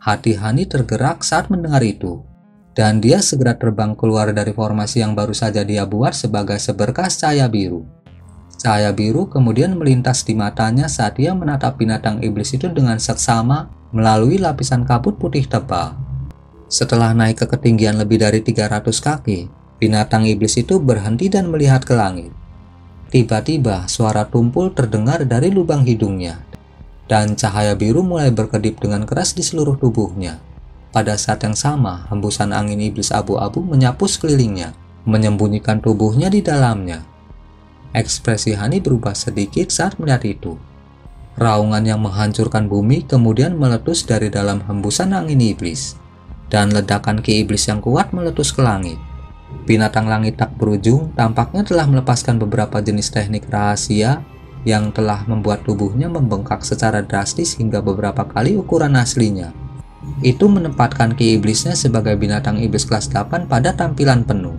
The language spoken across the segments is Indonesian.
Hati Hani tergerak saat mendengar itu, dan dia segera terbang keluar dari formasi yang baru saja dia buat sebagai seberkas cahaya biru. Cahaya biru kemudian melintas di matanya saat dia menatap binatang iblis itu dengan seksama melalui lapisan kabut putih tebal. Setelah naik ke ketinggian lebih dari 300 kaki, binatang iblis itu berhenti dan melihat ke langit. Tiba-tiba suara tumpul terdengar dari lubang hidungnya, dan cahaya biru mulai berkedip dengan keras di seluruh tubuhnya. Pada saat yang sama, hembusan angin iblis abu-abu menyapu sekelilingnya, menyembunyikan tubuhnya di dalamnya. Ekspresi Hani berubah sedikit saat melihat itu. Raungan yang menghancurkan bumi kemudian meletus dari dalam hembusan angin iblis, dan ledakan ki iblis yang kuat meletus ke langit. Binatang langit tak berujung tampaknya telah melepaskan beberapa jenis teknik rahasia yang telah membuat tubuhnya membengkak secara drastis hingga beberapa kali ukuran aslinya. Itu menempatkan ki iblisnya sebagai binatang iblis kelas 8 pada tampilan penuh.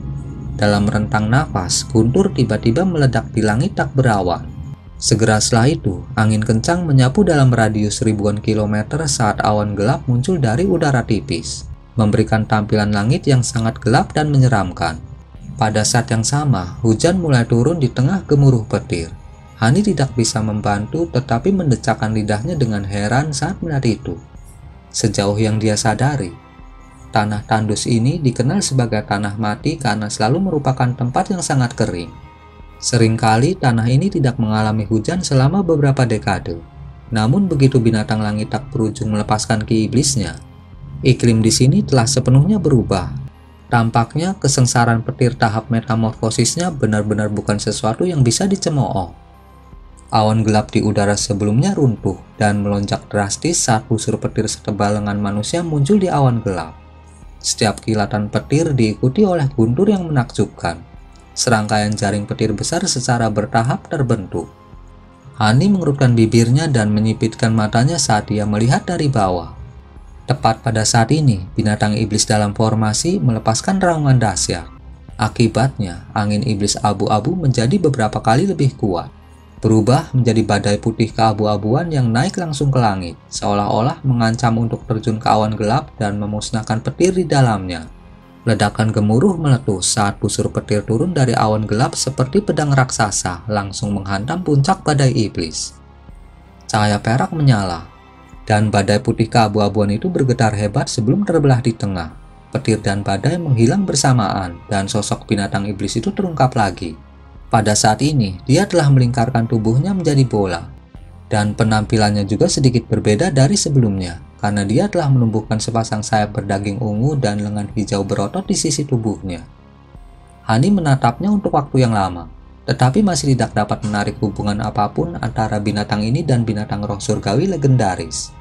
Dalam rentang nafas, guntur tiba-tiba meledak di langit tak berawan. Segera setelah itu, angin kencang menyapu dalam radius ribuan kilometer saat awan gelap muncul dari udara tipis, memberikan tampilan langit yang sangat gelap dan menyeramkan. Pada saat yang sama, hujan mulai turun di tengah gemuruh petir. Hani tidak bisa membantu tetapi mendecakkan lidahnya dengan heran saat melihat itu. Sejauh yang dia sadari, tanah tandus ini dikenal sebagai tanah mati karena selalu merupakan tempat yang sangat kering. Seringkali tanah ini tidak mengalami hujan selama beberapa dekade. Namun begitu binatang langit tak berujung melepaskan ki iblisnya, iklim di sini telah sepenuhnya berubah. Tampaknya kesengsaraan petir tahap metamorfosisnya benar-benar bukan sesuatu yang bisa dicemooh. Awan gelap di udara sebelumnya runtuh dan melonjak drastis saat busur petir setebal lengan manusia muncul di awan gelap. Setiap kilatan petir diikuti oleh guntur yang menakjubkan. Serangkaian jaring petir besar secara bertahap terbentuk. Hani mengerutkan bibirnya dan menyipitkan matanya saat dia melihat dari bawah. Tepat pada saat ini, binatang iblis dalam formasi melepaskan raungan dahsyat. Akibatnya, angin iblis abu-abu menjadi beberapa kali lebih kuat, berubah menjadi badai putih keabu-abuan yang naik langsung ke langit, seolah-olah mengancam untuk terjun ke awan gelap dan memusnahkan petir di dalamnya. Ledakan gemuruh meletus saat busur petir turun dari awan gelap seperti pedang raksasa langsung menghantam puncak badai iblis. Cahaya perak menyala, dan badai putih keabu-abuan itu bergetar hebat sebelum terbelah di tengah. Petir dan badai menghilang bersamaan, dan sosok binatang iblis itu terungkap lagi. Pada saat ini, dia telah melingkarkan tubuhnya menjadi bola, dan penampilannya juga sedikit berbeda dari sebelumnya, karena dia telah menumbuhkan sepasang sayap berdaging ungu dan lengan hijau berotot di sisi tubuhnya. Hani menatapnya untuk waktu yang lama, tetapi masih tidak dapat menarik hubungan apapun antara binatang ini dan binatang roh surgawi legendaris.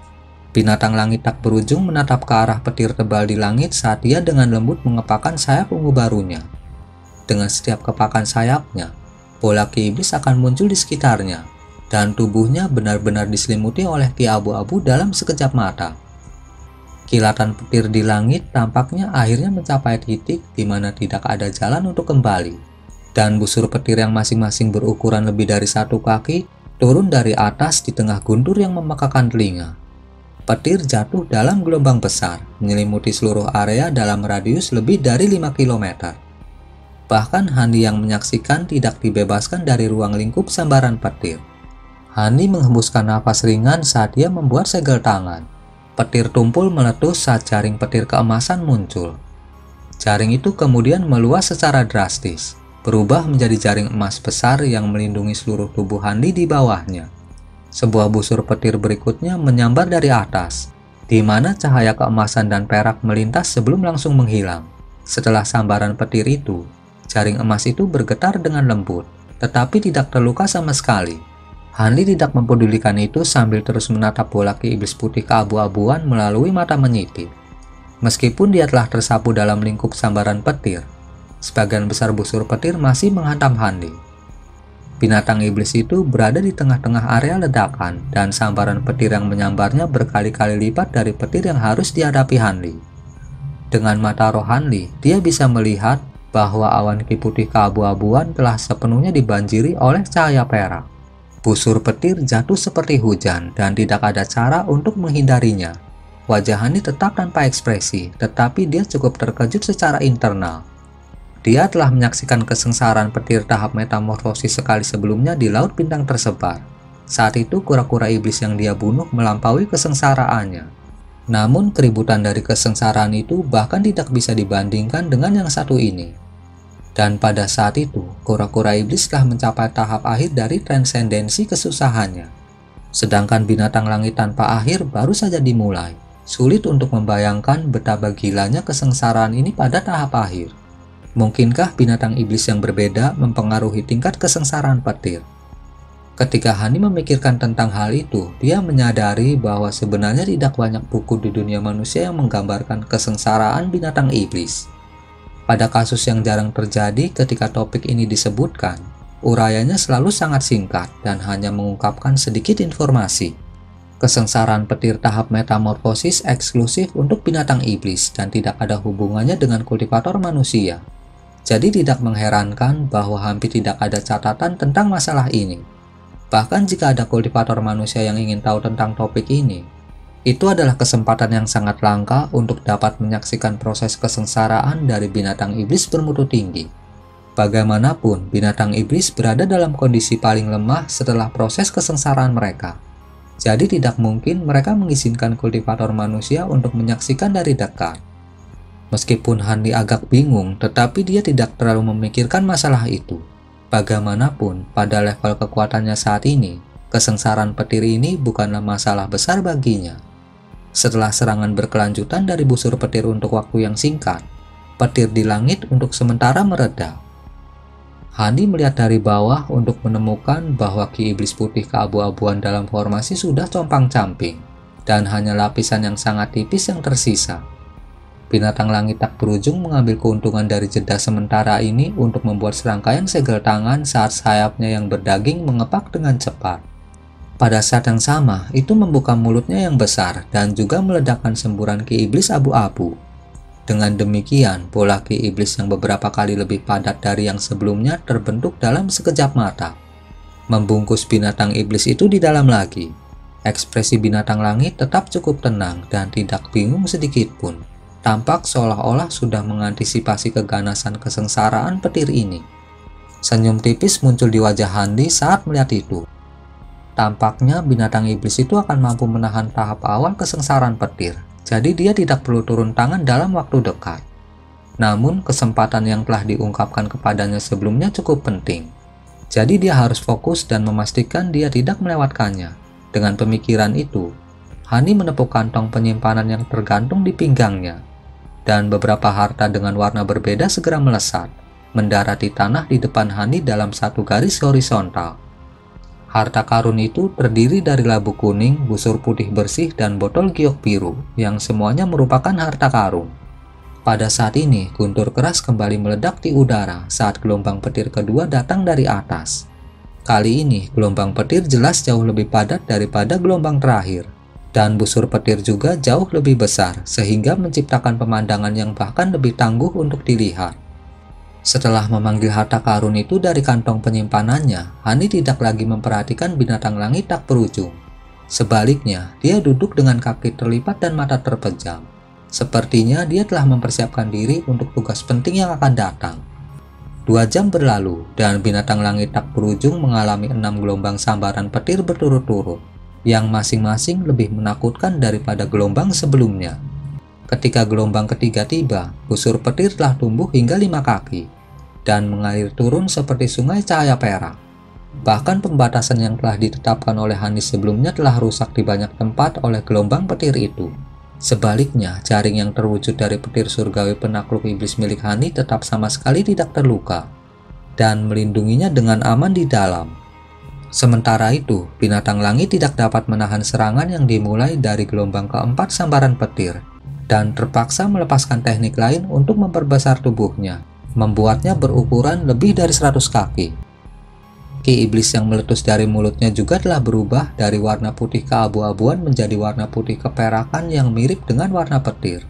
Binatang langit tak berujung menatap ke arah petir tebal di langit saat dia dengan lembut mengepakkan sayap ungu barunya. Dengan setiap kepakan sayapnya, bola ki iblis akan muncul di sekitarnya, dan tubuhnya benar-benar diselimuti oleh ki abu-abu dalam sekejap mata. Kilatan petir di langit tampaknya akhirnya mencapai titik di mana tidak ada jalan untuk kembali, dan busur petir yang masing-masing berukuran lebih dari 1 kaki turun dari atas di tengah guntur yang memekakan telinga. Petir jatuh dalam gelombang besar, menyelimuti seluruh area dalam radius lebih dari 5 km. Bahkan Hani yang menyaksikan tidak dibebaskan dari ruang lingkup sambaran petir. Hani menghembuskan nafas ringan saat dia membuat segel tangan. Petir tumpul meletus saat jaring petir keemasan muncul. Jaring itu kemudian meluas secara drastis, berubah menjadi jaring emas besar yang melindungi seluruh tubuh Hani di bawahnya. Sebuah busur petir berikutnya menyambar dari atas, di mana cahaya keemasan dan perak melintas sebelum langsung menghilang. Setelah sambaran petir itu, jaring emas itu bergetar dengan lembut, tetapi tidak terluka sama sekali. Hani tidak mempedulikan itu sambil terus menatap bola ki iblis putih keabu-abuan melalui mata menyipit. Meskipun dia telah tersapu dalam lingkup sambaran petir, sebagian besar busur petir masih menghantam Hani. Binatang iblis itu berada di tengah-tengah area ledakan, dan sambaran petir yang menyambarnya berkali-kali lipat dari petir yang harus dihadapi Hani. Dengan mata roh Hani, dia bisa melihat bahwa awan ki putih keabu-abuan telah sepenuhnya dibanjiri oleh cahaya perak. Busur petir jatuh seperti hujan dan tidak ada cara untuk menghindarinya. wajah Hani tetap tanpa ekspresi, tetapi dia cukup terkejut secara internal. Dia telah menyaksikan kesengsaraan petir tahap metamorfosis sekali sebelumnya di Laut Bintang tersebar. Saat itu kura-kura iblis yang dia bunuh melampaui kesengsaraannya. Namun keributan dari kesengsaraan itu bahkan tidak bisa dibandingkan dengan yang satu ini. Dan pada saat itu, kura-kura iblis telah mencapai tahap akhir dari transendensi kesusahannya. Sedangkan binatang langit tanpa akhir baru saja dimulai. Sulit untuk membayangkan betapa gilanya kesengsaraan ini pada tahap akhir. Mungkinkah binatang iblis yang berbeda mempengaruhi tingkat kesengsaraan petir? Ketika Hani memikirkan tentang hal itu, dia menyadari bahwa sebenarnya tidak banyak buku di dunia manusia yang menggambarkan kesengsaraan binatang iblis. Pada kasus yang jarang terjadi ketika topik ini disebutkan, urayanya selalu sangat singkat dan hanya mengungkapkan sedikit informasi. Kesengsaraan petir tahap metamorfosis eksklusif untuk binatang iblis dan tidak ada hubungannya dengan kultivator manusia. Jadi tidak mengherankan bahwa hampir tidak ada catatan tentang masalah ini. Bahkan jika ada kultivator manusia yang ingin tahu tentang topik ini, itu adalah kesempatan yang sangat langka untuk dapat menyaksikan proses kesengsaraan dari binatang iblis bermutu tinggi. Bagaimanapun, binatang iblis berada dalam kondisi paling lemah setelah proses kesengsaraan mereka. Jadi tidak mungkin mereka mengizinkan kultivator manusia untuk menyaksikan dari dekat. Meskipun Hani agak bingung, tetapi dia tidak terlalu memikirkan masalah itu. Bagaimanapun, pada level kekuatannya saat ini, kesengsaraan petir ini bukanlah masalah besar baginya. Setelah serangan berkelanjutan dari busur petir untuk waktu yang singkat, petir di langit untuk sementara mereda. Hani melihat dari bawah untuk menemukan bahwa Ki Iblis Putih keabu-abuan dalam formasi sudah compang-camping, dan hanya lapisan yang sangat tipis yang tersisa. Binatang langit tak berujung mengambil keuntungan dari jeda sementara ini untuk membuat serangkaian segel tangan saat sayapnya yang berdaging mengepak dengan cepat. Pada saat yang sama, itu membuka mulutnya yang besar dan juga meledakkan semburan Ki Iblis abu-abu. Dengan demikian, bola Ki Iblis yang beberapa kali lebih padat dari yang sebelumnya terbentuk dalam sekejap mata, membungkus binatang iblis itu di dalam lagi. Ekspresi binatang langit tetap cukup tenang dan tidak bingung sedikit pun. Tampak seolah-olah sudah mengantisipasi keganasan kesengsaraan petir ini. Senyum tipis muncul di wajah Hani saat melihat itu. Tampaknya binatang iblis itu akan mampu menahan tahap awal kesengsaraan petir, jadi dia tidak perlu turun tangan dalam waktu dekat. Namun kesempatan yang telah diungkapkan kepadanya sebelumnya cukup penting. Jadi dia harus fokus dan memastikan dia tidak melewatkannya. Dengan pemikiran itu, Hani menepuk kantong penyimpanan yang tergantung di pinggangnya. Dan beberapa harta dengan warna berbeda segera melesat, mendarat di tanah di depan Hani dalam satu garis horizontal. Harta karun itu terdiri dari labu kuning, busur putih bersih, dan botol giok biru, yang semuanya merupakan harta karun. Pada saat ini, guntur keras kembali meledak di udara saat gelombang petir kedua datang dari atas. Kali ini, gelombang petir jelas jauh lebih padat daripada gelombang terakhir. Dan busur petir juga jauh lebih besar, sehingga menciptakan pemandangan yang bahkan lebih tangguh untuk dilihat. Setelah memanggil harta karun itu dari kantong penyimpanannya, Hani tidak lagi memperhatikan binatang langit tak berujung. Sebaliknya, dia duduk dengan kaki terlipat dan mata terpejam. Sepertinya dia telah mempersiapkan diri untuk tugas penting yang akan datang. 2 jam berlalu, dan binatang langit tak berujung mengalami 6 gelombang sambaran petir berturut-turut, yang masing-masing lebih menakutkan daripada gelombang sebelumnya. Ketika gelombang ketiga tiba, busur petir telah tumbuh hingga 5 kaki, dan mengalir turun seperti sungai cahaya perak. Bahkan pembatasan yang telah ditetapkan oleh Hani sebelumnya telah rusak di banyak tempat oleh gelombang petir itu. Sebaliknya, jaring yang terwujud dari petir surgawi penakluk iblis milik Hani tetap sama sekali tidak terluka, dan melindunginya dengan aman di dalam. Sementara itu, binatang langit tidak dapat menahan serangan yang dimulai dari gelombang keempat sambaran petir, dan terpaksa melepaskan teknik lain untuk memperbesar tubuhnya, membuatnya berukuran lebih dari 100 kaki. Ki iblis yang meletus dari mulutnya juga telah berubah dari warna putih keabu-abuan menjadi warna putih keperakan yang mirip dengan warna petir.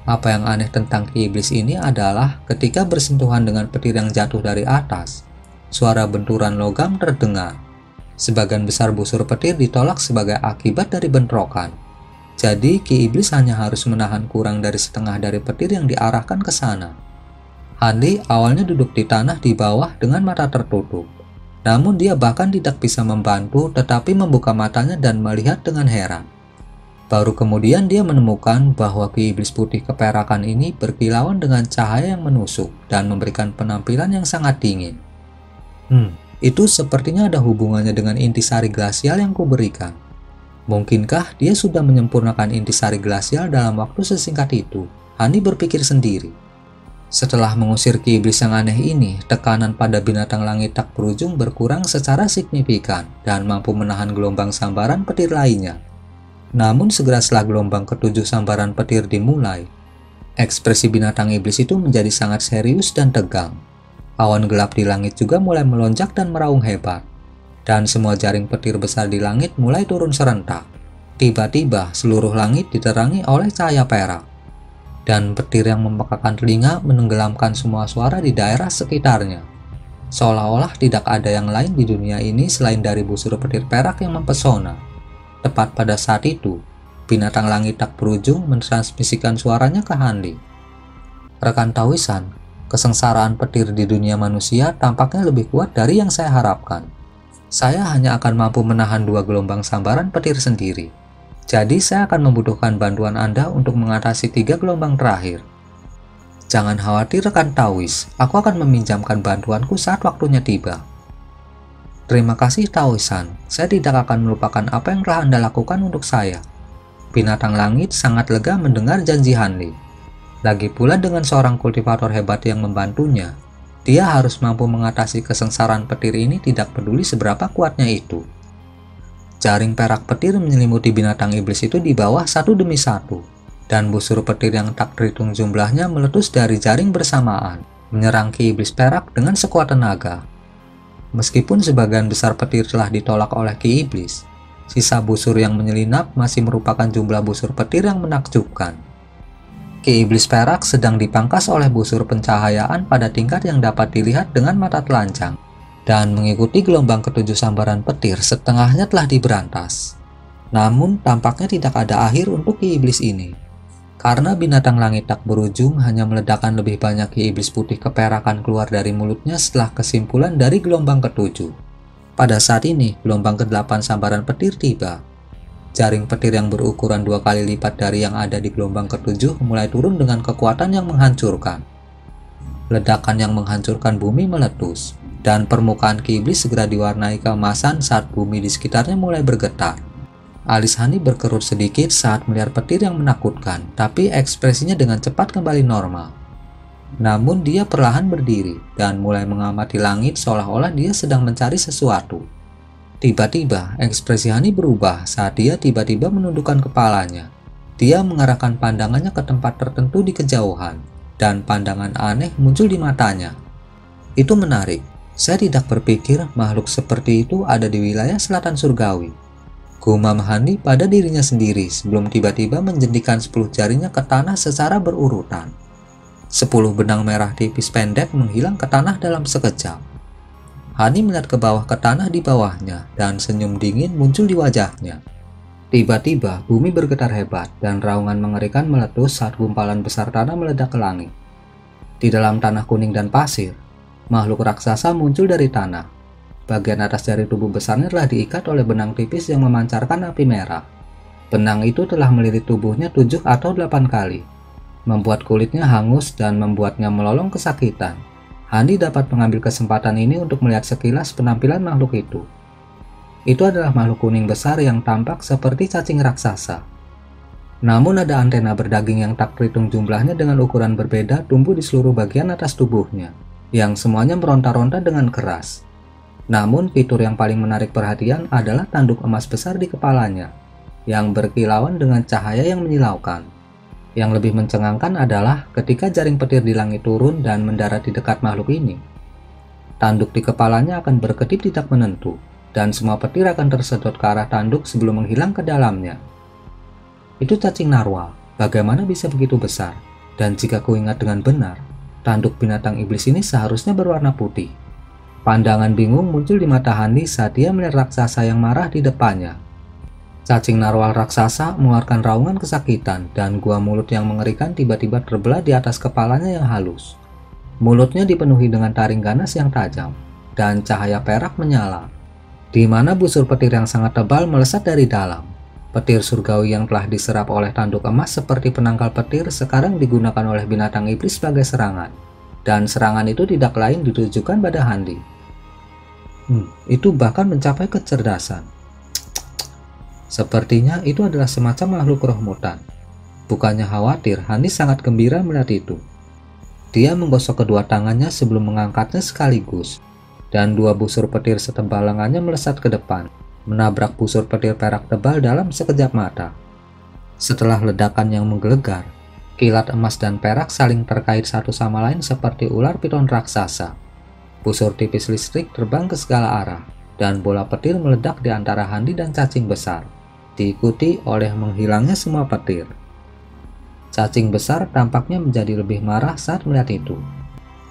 Apa yang aneh tentang Ki iblis ini adalah ketika bersentuhan dengan petir yang jatuh dari atas, suara benturan logam terdengar. Sebagian besar busur petir ditolak sebagai akibat dari bentrokan. Jadi Ki Iblis hanya harus menahan kurang dari setengah dari petir yang diarahkan ke sana. Hanli awalnya duduk di tanah di bawah dengan mata tertutup. Namun dia bahkan tidak bisa membantu, tetapi membuka matanya dan melihat dengan heran. Baru kemudian dia menemukan bahwa Ki Iblis putih keperakan ini berkilauan dengan cahaya yang menusuk dan memberikan penampilan yang sangat dingin. Itu sepertinya ada hubungannya dengan intisari glasial yang kuberikan. Mungkinkah dia sudah menyempurnakan intisari glasial dalam waktu sesingkat itu? Hanli berpikir sendiri. Setelah mengusir Ki Iblis yang aneh ini, tekanan pada binatang langit tak berujung berkurang secara signifikan dan mampu menahan gelombang sambaran petir lainnya. Namun segera setelah gelombang ketujuh sambaran petir dimulai, ekspresi binatang iblis itu menjadi sangat serius dan tegang. Awan gelap di langit juga mulai melonjak dan meraung hebat, dan semua jaring petir besar di langit mulai turun serentak. Tiba-tiba seluruh langit diterangi oleh cahaya perak, dan petir yang memekakan telinga menenggelamkan semua suara di daerah sekitarnya. Seolah-olah tidak ada yang lain di dunia ini selain dari busur petir perak yang mempesona. Tepat pada saat itu, binatang langit tak berujung mentransmisikan suaranya ke Hanli. Rekan Taoisan, kesengsaraan petir di dunia manusia tampaknya lebih kuat dari yang saya harapkan. Saya hanya akan mampu menahan 2 gelombang sambaran petir sendiri. Jadi saya akan membutuhkan bantuan Anda untuk mengatasi 3 gelombang terakhir. Jangan khawatir rekan Taois, aku akan meminjamkan bantuanku saat waktunya tiba. Terima kasih Taoisan, saya tidak akan melupakan apa yang telah Anda lakukan untuk saya. Binatang langit sangat lega mendengar janji Hanli. Lagi pula dengan seorang kultivator hebat yang membantunya, dia harus mampu mengatasi kesengsaraan petir ini tidak peduli seberapa kuatnya itu. Jaring perak petir menyelimuti binatang iblis itu di bawah satu demi satu, dan busur petir yang tak terhitung jumlahnya meletus dari jaring bersamaan, menyerang Ki Iblis perak dengan sekuat tenaga. Meskipun sebagian besar petir telah ditolak oleh Ki Iblis, sisa busur yang menyelinap masih merupakan jumlah busur petir yang menakjubkan. Ki Iblis perak sedang dipangkas oleh busur pencahayaan pada tingkat yang dapat dilihat dengan mata telanjang. Dan mengikuti gelombang ketujuh sambaran petir, setengahnya telah diberantas. Namun tampaknya tidak ada akhir untuk Ki Iblis ini. Karena binatang langit tak berujung hanya meledakkan lebih banyak Ki Iblis putih keperakan keluar dari mulutnya setelah kesimpulan dari gelombang ketujuh. Pada saat ini, gelombang ke-8 sambaran petir tiba. Jaring petir yang berukuran 2 kali lipat dari yang ada di gelombang ke-7 mulai turun dengan kekuatan yang menghancurkan. Ledakan yang menghancurkan bumi meletus, dan permukaan Ki Iblis segera diwarnai keemasan saat bumi di sekitarnya mulai bergetar. Alis Hanli berkerut sedikit saat melihat petir yang menakutkan, tapi ekspresinya dengan cepat kembali normal. Namun dia perlahan berdiri dan mulai mengamati langit seolah-olah dia sedang mencari sesuatu. Tiba-tiba ekspresi Hanli berubah saat dia tiba-tiba menundukkan kepalanya. Dia mengarahkan pandangannya ke tempat tertentu di kejauhan, dan pandangan aneh muncul di matanya. Itu menarik. Saya tidak berpikir makhluk seperti itu ada di wilayah selatan surgawi. Gumam Hanli pada dirinya sendiri sebelum tiba-tiba menjentikan 10 jarinya ke tanah secara berurutan. 10 benang merah tipis pendek menghilang ke tanah dalam sekejap. Hanli melihat ke bawah ke tanah di bawahnya dan senyum dingin muncul di wajahnya. Tiba-tiba bumi bergetar hebat dan raungan mengerikan meletus saat gumpalan besar tanah meledak ke langit. Di dalam tanah kuning dan pasir, makhluk raksasa muncul dari tanah. Bagian atas dari tubuh besarnya telah diikat oleh benang tipis yang memancarkan api merah. Benang itu telah melilit tubuhnya 7 atau 8 kali, membuat kulitnya hangus dan membuatnya melolong kesakitan. Hanli dapat mengambil kesempatan ini untuk melihat sekilas penampilan makhluk itu. Itu adalah makhluk kuning besar yang tampak seperti cacing raksasa. Namun ada antena berdaging yang tak terhitung jumlahnya dengan ukuran berbeda tumbuh di seluruh bagian atas tubuhnya, yang semuanya meronta-ronta dengan keras. Namun fitur yang paling menarik perhatian adalah tanduk emas besar di kepalanya, yang berkilauan dengan cahaya yang menyilaukan. Yang lebih mencengangkan adalah ketika jaring petir di langit turun dan mendarat di dekat makhluk ini. Tanduk di kepalanya akan berkedip tidak menentu, dan semua petir akan tersedot ke arah tanduk sebelum menghilang ke dalamnya. Itu cacing narwal, bagaimana bisa begitu besar? Dan jika kuingat dengan benar, tanduk binatang iblis ini seharusnya berwarna putih. Pandangan bingung muncul di mata Hanli saat dia melihat raksasa yang marah di depannya. Cacing narwal raksasa mengeluarkan raungan kesakitan dan gua mulut yang mengerikan tiba-tiba terbelah di atas kepalanya yang halus. Mulutnya dipenuhi dengan taring ganas yang tajam dan cahaya perak menyala, di mana busur petir yang sangat tebal melesat dari dalam. Petir surgawi yang telah diserap oleh tanduk emas seperti penangkal petir sekarang digunakan oleh binatang iblis sebagai serangan, dan serangan itu tidak lain ditujukan pada Handi. Itu bahkan mencapai kecerdasan. Sepertinya itu adalah semacam makhluk roh mutan. Bukannya khawatir, Handi sangat gembira melihat itu. Dia menggosok kedua tangannya sebelum mengangkatnya sekaligus, dan dua busur petir setebal lengannya melesat ke depan, menabrak busur petir perak tebal dalam sekejap mata. Setelah ledakan yang menggelegar, kilat emas dan perak saling terkait satu sama lain seperti ular piton raksasa. Busur tipis listrik terbang ke segala arah, dan bola petir meledak di antara Handi dan cacing besar, diikuti oleh menghilangnya semua petir. Cacing besar tampaknya menjadi lebih marah saat melihat itu.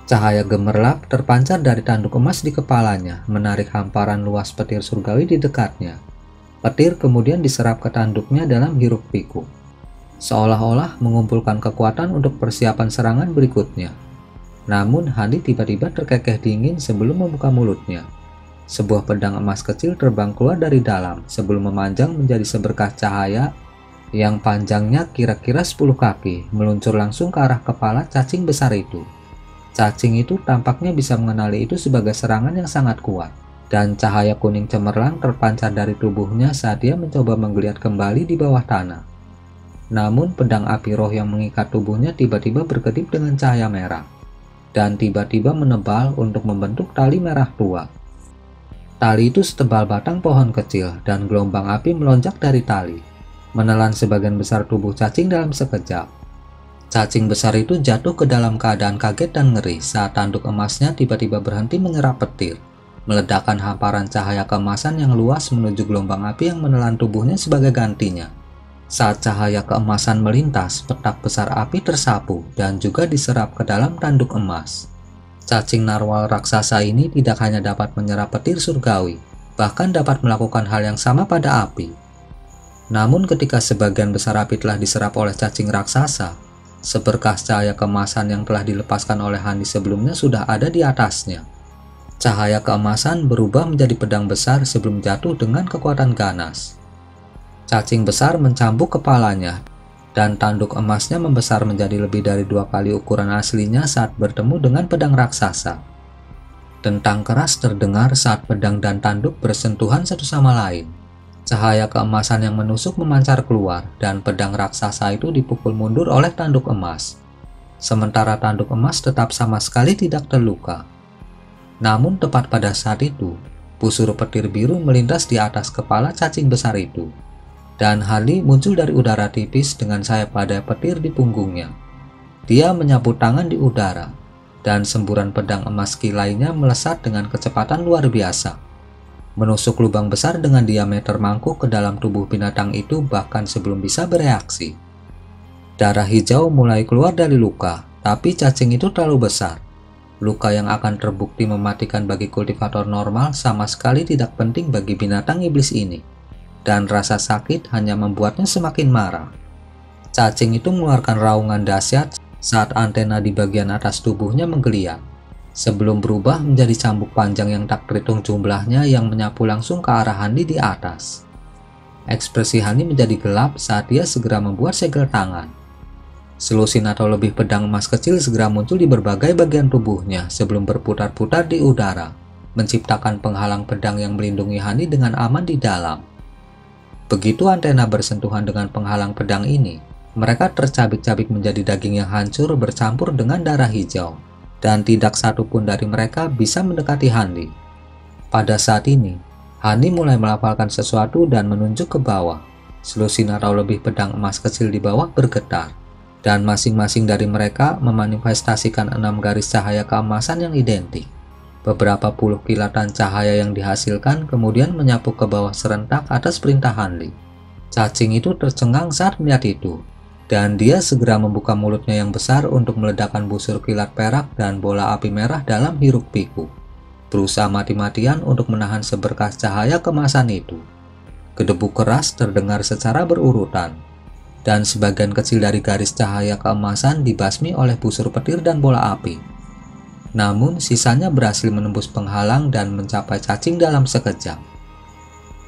Cahaya gemerlap terpancar dari tanduk emas di kepalanya, menarik hamparan luas petir surgawi di dekatnya. Petir kemudian diserap ke tanduknya dalam hiruk pikuk, seolah-olah mengumpulkan kekuatan untuk persiapan serangan berikutnya. Namun Handi tiba-tiba terkekeh dingin sebelum membuka mulutnya. Sebuah pedang emas kecil terbang keluar dari dalam sebelum memanjang menjadi seberkas cahaya yang panjangnya kira-kira 10 kaki, meluncur langsung ke arah kepala cacing besar itu. Cacing itu tampaknya bisa mengenali itu sebagai serangan yang sangat kuat, dan cahaya kuning cemerlang terpancar dari tubuhnya saat dia mencoba menggeliat kembali di bawah tanah. Namun pedang api roh yang mengikat tubuhnya tiba-tiba berkedip dengan cahaya merah, dan tiba-tiba menebal untuk membentuk tali merah tua. Tali itu setebal batang pohon kecil, dan gelombang api melonjak dari tali, menelan sebagian besar tubuh cacing dalam sekejap. Cacing besar itu jatuh ke dalam keadaan kaget dan ngeri saat tanduk emasnya tiba-tiba berhenti menyerap petir, meledakkan hamparan cahaya keemasan yang luas menuju gelombang api yang menelan tubuhnya sebagai gantinya. Saat cahaya keemasan melintas, petak besar api tersapu dan juga diserap ke dalam tanduk emas. Cacing narwal raksasa ini tidak hanya dapat menyerap petir surgawi, bahkan dapat melakukan hal yang sama pada api. Namun ketika sebagian besar api telah diserap oleh cacing raksasa, seberkas cahaya keemasan yang telah dilepaskan oleh Handi sebelumnya sudah ada di atasnya. Cahaya keemasan berubah menjadi pedang besar sebelum jatuh dengan kekuatan ganas. Cacing besar mencambuk kepalanya, dan tanduk emasnya membesar menjadi lebih dari 2 kali ukuran aslinya saat bertemu dengan pedang raksasa. Dentang keras terdengar saat pedang dan tanduk bersentuhan satu sama lain. Cahaya keemasan yang menusuk memancar keluar, dan pedang raksasa itu dipukul mundur oleh tanduk emas. Sementara tanduk emas tetap sama sekali tidak terluka. Namun tepat pada saat itu, busur petir biru melintas di atas kepala cacing besar itu, dan Handi muncul dari udara tipis dengan sayap badai petir di punggungnya. Dia menyapu tangan di udara, dan semburan pedang emas kilainya melesat dengan kecepatan luar biasa, menusuk lubang besar dengan diameter mangkuk ke dalam tubuh binatang itu bahkan sebelum bisa bereaksi. Darah hijau mulai keluar dari luka, tapi cacing itu terlalu besar. Luka yang akan terbukti mematikan bagi kultivator normal sama sekali tidak penting bagi binatang iblis ini, dan rasa sakit hanya membuatnya semakin marah. Cacing itu mengeluarkan raungan dahsyat saat antena di bagian atas tubuhnya menggeliat, sebelum berubah menjadi cambuk panjang yang tak terhitung jumlahnya yang menyapu langsung ke arah Handi di atas. Ekspresi Handi menjadi gelap saat dia segera membuat segel tangan. Selusin atau lebih pedang emas kecil segera muncul di berbagai bagian tubuhnya sebelum berputar-putar di udara, menciptakan penghalang pedang yang melindungi Handi dengan aman di dalam. Begitu antena bersentuhan dengan penghalang pedang ini, mereka tercabik-cabik menjadi daging yang hancur bercampur dengan darah hijau, dan tidak satu pun dari mereka bisa mendekati Handi. Pada saat ini, Handi mulai melafalkan sesuatu dan menunjuk ke bawah. Selusin atau lebih pedang emas kecil di bawah bergetar, dan masing-masing dari mereka memanifestasikan 6 garis cahaya keemasan yang identik. Beberapa puluh kilatan cahaya yang dihasilkan kemudian menyapu ke bawah serentak atas perintah Handi. Cacing itu tercengang saat melihat itu, dan dia segera membuka mulutnya yang besar untuk meledakkan busur kilat perak dan bola api merah dalam hiruk pikuk, berusaha mati-matian untuk menahan seberkas cahaya kemasan itu. Gedebu keras terdengar secara berurutan, dan sebagian kecil dari garis cahaya keemasan dibasmi oleh busur petir dan bola api. Namun, sisanya berhasil menembus penghalang dan mencapai cacing dalam sekejap.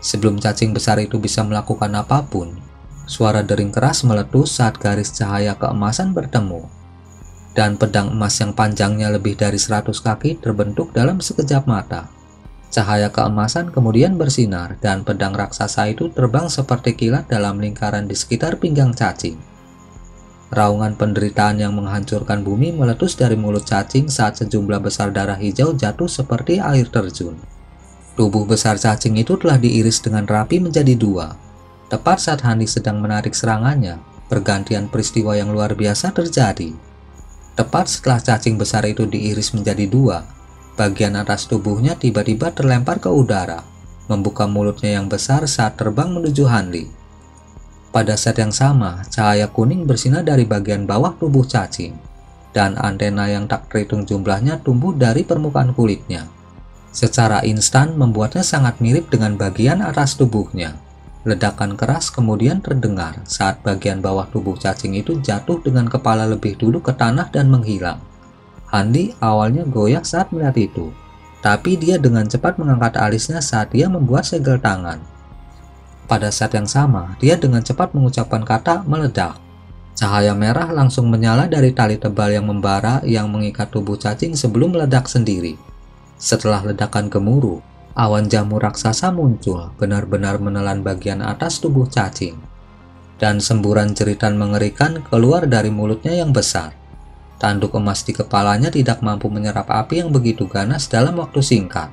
Sebelum cacing besar itu bisa melakukan apapun, suara dering keras meletus saat garis cahaya keemasan bertemu, dan pedang emas yang panjangnya lebih dari 100 kaki terbentuk dalam sekejap mata. Cahaya keemasan kemudian bersinar dan pedang raksasa itu terbang seperti kilat dalam lingkaran di sekitar pinggang cacing. Raungan penderitaan yang menghancurkan bumi meletus dari mulut cacing saat sejumlah besar darah hijau jatuh seperti air terjun. Tubuh besar cacing itu telah diiris dengan rapi menjadi dua. Tepat saat Hani sedang menarik serangannya, pergantian peristiwa yang luar biasa terjadi. Tepat setelah cacing besar itu diiris menjadi dua, bagian atas tubuhnya tiba-tiba terlempar ke udara, membuka mulutnya yang besar saat terbang menuju Hanli. Pada saat yang sama, cahaya kuning bersinar dari bagian bawah tubuh cacing, dan antena yang tak terhitung jumlahnya tumbuh dari permukaan kulitnya. Secara instan membuatnya sangat mirip dengan bagian atas tubuhnya. Ledakan keras kemudian terdengar saat bagian bawah tubuh cacing itu jatuh dengan kepala lebih dulu ke tanah dan menghilang. Hanli awalnya goyah saat melihat itu, tapi dia dengan cepat mengangkat alisnya saat dia membuat segel tangan. Pada saat yang sama, dia dengan cepat mengucapkan kata meledak. Cahaya merah langsung menyala dari tali tebal yang membara yang mengikat tubuh cacing sebelum meledak sendiri. Setelah ledakan gemuruh, awan jamur raksasa muncul, benar-benar menelan bagian atas tubuh cacing. Dan semburan jeritan mengerikan keluar dari mulutnya yang besar. Tanduk emas di kepalanya tidak mampu menyerap api yang begitu ganas dalam waktu singkat.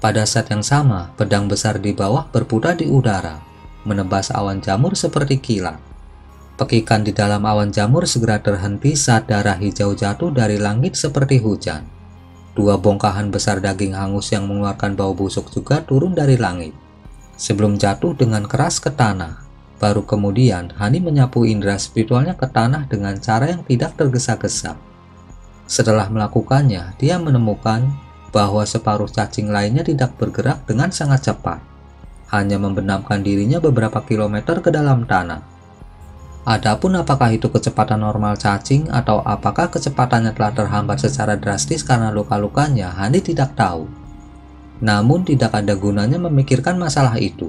Pada saat yang sama, pedang besar di bawah berputar di udara, menebas awan jamur seperti kilat. Pekikan di dalam awan jamur segera terhenti saat darah hijau jatuh dari langit seperti hujan. Dua bongkahan besar daging hangus yang mengeluarkan bau busuk juga turun dari langit, sebelum jatuh dengan keras ke tanah. Baru kemudian, Hani menyapu indera spiritualnya ke tanah dengan cara yang tidak tergesa-gesa. Setelah melakukannya, dia menemukan bahwa separuh cacing lainnya tidak bergerak dengan sangat cepat, hanya membenamkan dirinya beberapa kilometer ke dalam tanah. Adapun apakah itu kecepatan normal cacing atau apakah kecepatannya telah terhambat secara drastis karena luka-lukanya, Hani tidak tahu. Namun tidak ada gunanya memikirkan masalah itu.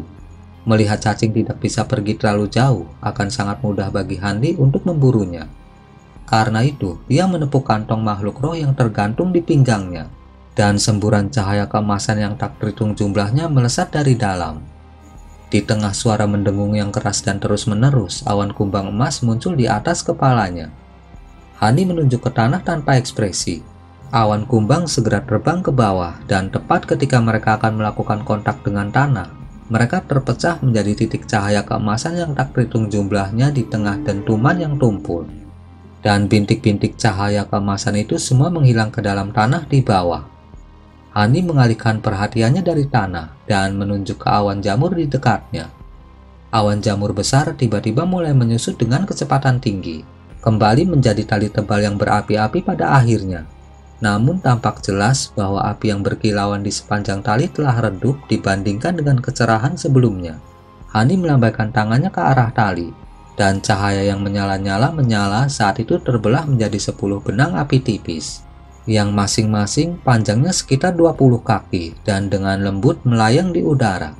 Melihat cacing tidak bisa pergi terlalu jauh akan sangat mudah bagi Hani untuk memburunya. Karena itu, dia menepuk kantong makhluk roh yang tergantung di pinggangnya, dan semburan cahaya keemasan yang tak terhitung jumlahnya melesat dari dalam. Di tengah suara mendengung yang keras dan terus-menerus, awan kumbang emas muncul di atas kepalanya. Hani menunjuk ke tanah tanpa ekspresi. Awan kumbang segera terbang ke bawah, dan tepat ketika mereka akan melakukan kontak dengan tanah, mereka terpecah menjadi titik cahaya keemasan yang tak terhitung jumlahnya di tengah dentuman yang tumpul. Dan bintik-bintik cahaya keemasan itu semua menghilang ke dalam tanah di bawah. Hani mengalihkan perhatiannya dari tanah dan menunjuk ke awan jamur di dekatnya. Awan jamur besar tiba-tiba mulai menyusut dengan kecepatan tinggi, kembali menjadi tali tebal yang berapi-api pada akhirnya. Namun tampak jelas bahwa api yang berkilauan di sepanjang tali telah redup dibandingkan dengan kecerahan sebelumnya. Hani melambaikan tangannya ke arah tali, dan cahaya yang menyala-nyala menyala saat itu terbelah menjadi 10 benang api tipis, yang masing-masing panjangnya sekitar 20 kaki dan dengan lembut melayang di udara.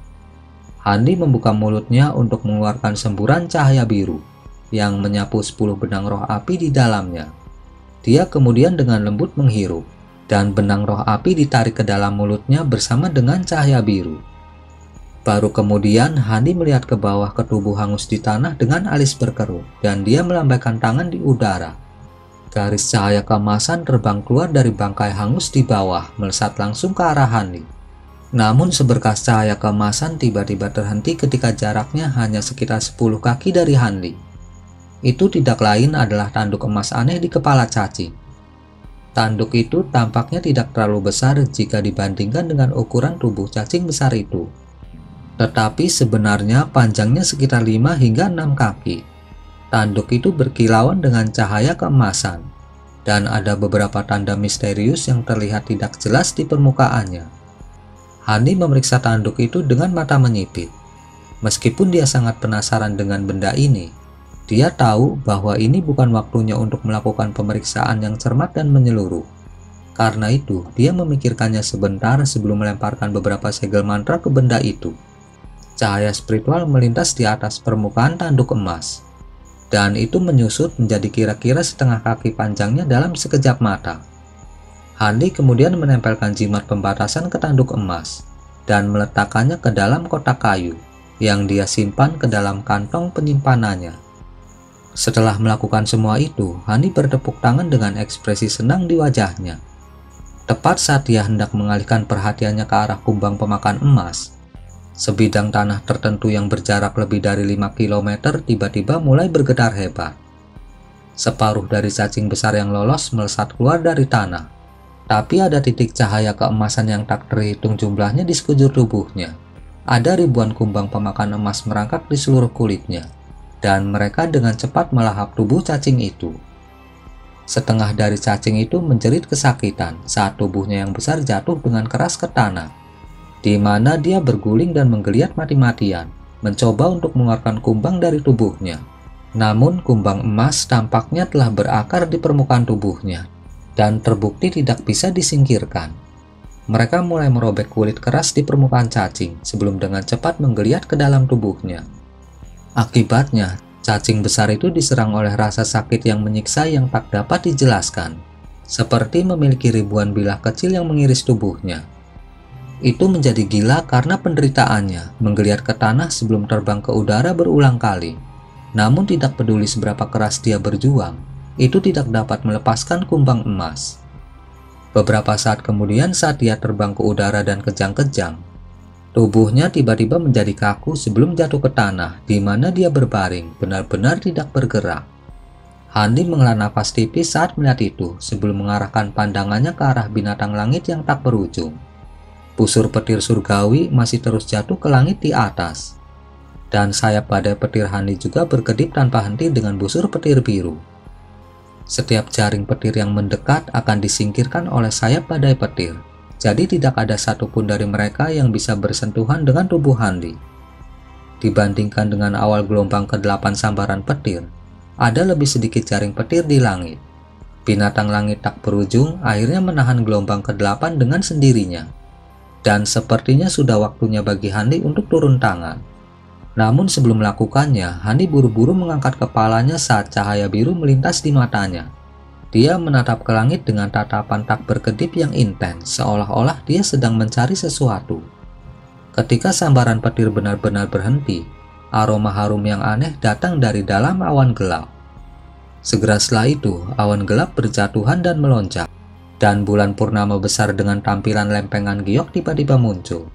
Hani membuka mulutnya untuk mengeluarkan semburan cahaya biru yang menyapu 10 benang roh api di dalamnya. Dia kemudian dengan lembut menghirup, dan benang roh api ditarik ke dalam mulutnya bersama dengan cahaya biru. Baru kemudian Hani melihat ke bawah ke tubuh hangus di tanah dengan alis berkerut, dan dia melambaikan tangan di udara. Garis cahaya keemasan terbang keluar dari bangkai hangus di bawah, melesat langsung ke arah Hani. Namun seberkas cahaya keemasan tiba-tiba terhenti ketika jaraknya hanya sekitar 10 kaki dari Hanli. Itu tidak lain adalah tanduk emas aneh di kepala cacing. Tanduk itu tampaknya tidak terlalu besar jika dibandingkan dengan ukuran tubuh cacing besar itu. Tetapi sebenarnya panjangnya sekitar 5 hingga 6 kaki. Tanduk itu berkilauan dengan cahaya keemasan, dan ada beberapa tanda misterius yang terlihat tidak jelas di permukaannya. Hani memeriksa tanduk itu dengan mata menyipit. Meskipun dia sangat penasaran dengan benda ini, dia tahu bahwa ini bukan waktunya untuk melakukan pemeriksaan yang cermat dan menyeluruh. Karena itu, dia memikirkannya sebentar sebelum melemparkan beberapa segel mantra ke benda itu. Cahaya spiritual melintas di atas permukaan tanduk emas, dan itu menyusut menjadi kira-kira setengah kaki panjangnya dalam sekejap mata. Handi kemudian menempelkan jimat pembatasan ke tanduk emas dan meletakkannya ke dalam kotak kayu yang dia simpan ke dalam kantong penyimpanannya. Setelah melakukan semua itu, Handi bertepuk tangan dengan ekspresi senang di wajahnya. Tepat saat dia hendak mengalihkan perhatiannya ke arah kumbang pemakan emas, sebidang tanah tertentu yang berjarak lebih dari 5 km tiba-tiba mulai bergetar hebat. Separuh dari cacing besar yang lolos melesat keluar dari tanah, tapi ada titik cahaya keemasan yang tak terhitung jumlahnya di sekujur tubuhnya. Ada ribuan kumbang pemakan emas merangkak di seluruh kulitnya, dan mereka dengan cepat melahap tubuh cacing itu. Setengah dari cacing itu menjerit kesakitan saat tubuhnya yang besar jatuh dengan keras ke tanah, di mana dia berguling dan menggeliat mati-matian, mencoba untuk mengeluarkan kumbang dari tubuhnya. Namun kumbang emas tampaknya telah berakar di permukaan tubuhnya, dan terbukti tidak bisa disingkirkan. Mereka mulai merobek kulit keras di permukaan cacing sebelum dengan cepat menggeliat ke dalam tubuhnya. Akibatnya, cacing besar itu diserang oleh rasa sakit yang menyiksa yang tak dapat dijelaskan, seperti memiliki ribuan bilah kecil yang mengiris tubuhnya. Itu menjadi gila karena penderitaannya menggeliat ke tanah sebelum terbang ke udara berulang kali. Namun tidak peduli seberapa keras dia berjuang, itu tidak dapat melepaskan kumbang emas. Beberapa saat kemudian saat dia terbang ke udara dan kejang-kejang, tubuhnya tiba-tiba menjadi kaku sebelum jatuh ke tanah, di mana dia berbaring, benar-benar tidak bergerak. Handi menghela nafas tipis saat melihat itu, sebelum mengarahkan pandangannya ke arah binatang langit yang tak berujung. Busur petir surgawi masih terus jatuh ke langit di atas, dan sayap badai petir Handi juga berkedip tanpa henti dengan busur petir biru. Setiap jaring petir yang mendekat akan disingkirkan oleh sayap badai petir. Jadi tidak ada satupun dari mereka yang bisa bersentuhan dengan tubuh Handi. Dibandingkan dengan awal gelombang ke-8 sambaran petir, ada lebih sedikit jaring petir di langit. Binatang langit tak berujung akhirnya menahan gelombang ke-8 dengan sendirinya. Dan sepertinya sudah waktunya bagi Handi untuk turun tangan. Namun sebelum melakukannya, Handi buru-buru mengangkat kepalanya saat cahaya biru melintas di matanya. Dia menatap ke langit dengan tatapan tak berkedip yang intens, seolah-olah dia sedang mencari sesuatu. Ketika sambaran petir benar-benar berhenti, aroma harum yang aneh datang dari dalam awan gelap. Segera setelah itu, awan gelap berjatuhan dan melonjak, dan bulan purnama besar dengan tampilan lempengan giok tiba-tiba muncul.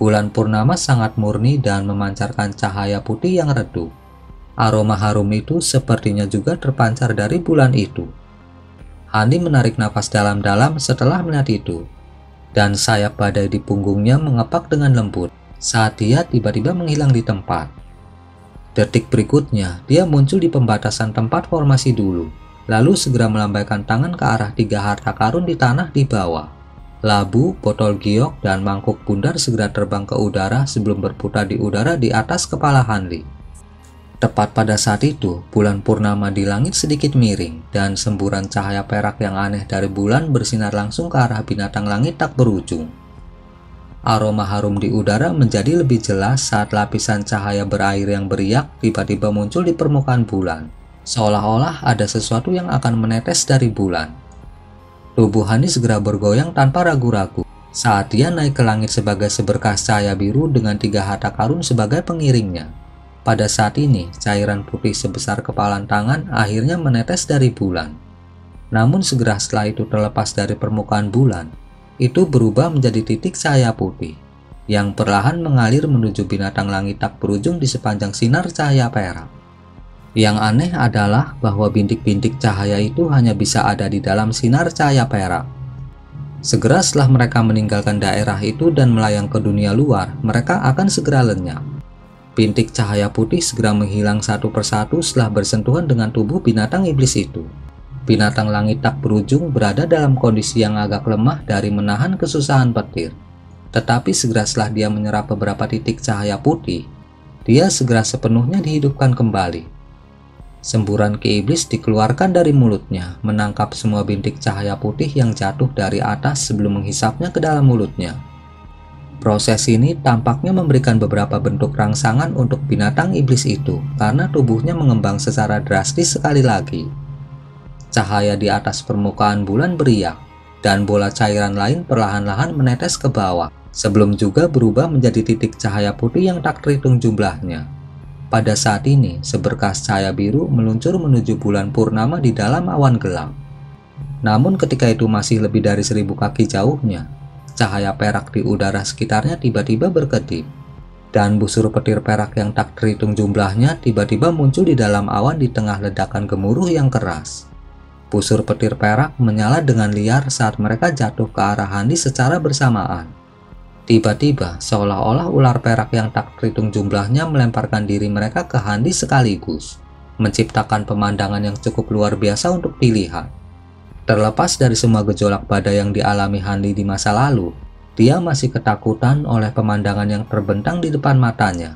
Bulan purnama sangat murni dan memancarkan cahaya putih yang redup. Aroma harum itu sepertinya juga terpancar dari bulan itu. Handi menarik nafas dalam-dalam setelah melihat itu, dan sayap badai di punggungnya mengepak dengan lembut saat dia tiba-tiba menghilang di tempat. Detik berikutnya, dia muncul di pembatasan tempat formasi dulu, lalu segera melambaikan tangan ke arah 3 harta karun di tanah di bawah. Labu, botol giok, dan mangkuk bundar segera terbang ke udara sebelum berputar di udara di atas kepala Handi. Tepat pada saat itu, bulan purnama di langit sedikit miring, dan semburan cahaya perak yang aneh dari bulan bersinar langsung ke arah binatang langit tak berujung. Aroma harum di udara menjadi lebih jelas saat lapisan cahaya berair yang beriak tiba-tiba muncul di permukaan bulan, seolah-olah ada sesuatu yang akan menetes dari bulan. Tubuh Handi segera bergoyang tanpa ragu-ragu saat dia naik ke langit sebagai seberkas cahaya biru dengan 3 harta karun sebagai pengiringnya. Pada saat ini, cairan putih sebesar kepalan tangan akhirnya menetes dari bulan. Namun segera setelah itu terlepas dari permukaan bulan, itu berubah menjadi titik cahaya putih, yang perlahan mengalir menuju binatang langit tak berujung di sepanjang sinar cahaya perak. Yang aneh adalah bahwa bintik-bintik cahaya itu hanya bisa ada di dalam sinar cahaya perak. Segera setelah mereka meninggalkan daerah itu dan melayang ke dunia luar, mereka akan segera lenyap. Bintik cahaya putih segera menghilang satu persatu setelah bersentuhan dengan tubuh binatang iblis itu. Binatang langit tak berujung berada dalam kondisi yang agak lemah dari menahan kesusahan petir. Tetapi segera setelah dia menyerap beberapa titik cahaya putih, dia segera sepenuhnya dihidupkan kembali. Semburan ki iblis dikeluarkan dari mulutnya, menangkap semua bintik cahaya putih yang jatuh dari atas sebelum menghisapnya ke dalam mulutnya. Proses ini tampaknya memberikan beberapa bentuk rangsangan untuk binatang iblis itu, karena tubuhnya mengembang secara drastis sekali lagi. Cahaya di atas permukaan bulan beriak, dan bola cairan lain perlahan-lahan menetes ke bawah, sebelum juga berubah menjadi titik cahaya putih yang tak terhitung jumlahnya. Pada saat ini, seberkas cahaya biru meluncur menuju bulan purnama di dalam awan gelap. Namun ketika itu masih lebih dari 1000 kaki jauhnya, cahaya perak di udara sekitarnya tiba-tiba berkedip, dan busur petir perak yang tak terhitung jumlahnya tiba-tiba muncul di dalam awan di tengah ledakan gemuruh yang keras. Busur petir perak menyala dengan liar saat mereka jatuh ke arah Handi secara bersamaan. Tiba-tiba, seolah-olah ular perak yang tak terhitung jumlahnya melemparkan diri mereka ke Handi sekaligus, menciptakan pemandangan yang cukup luar biasa untuk dilihat. Terlepas dari semua gejolak badai yang dialami Handi di masa lalu, dia masih ketakutan oleh pemandangan yang terbentang di depan matanya.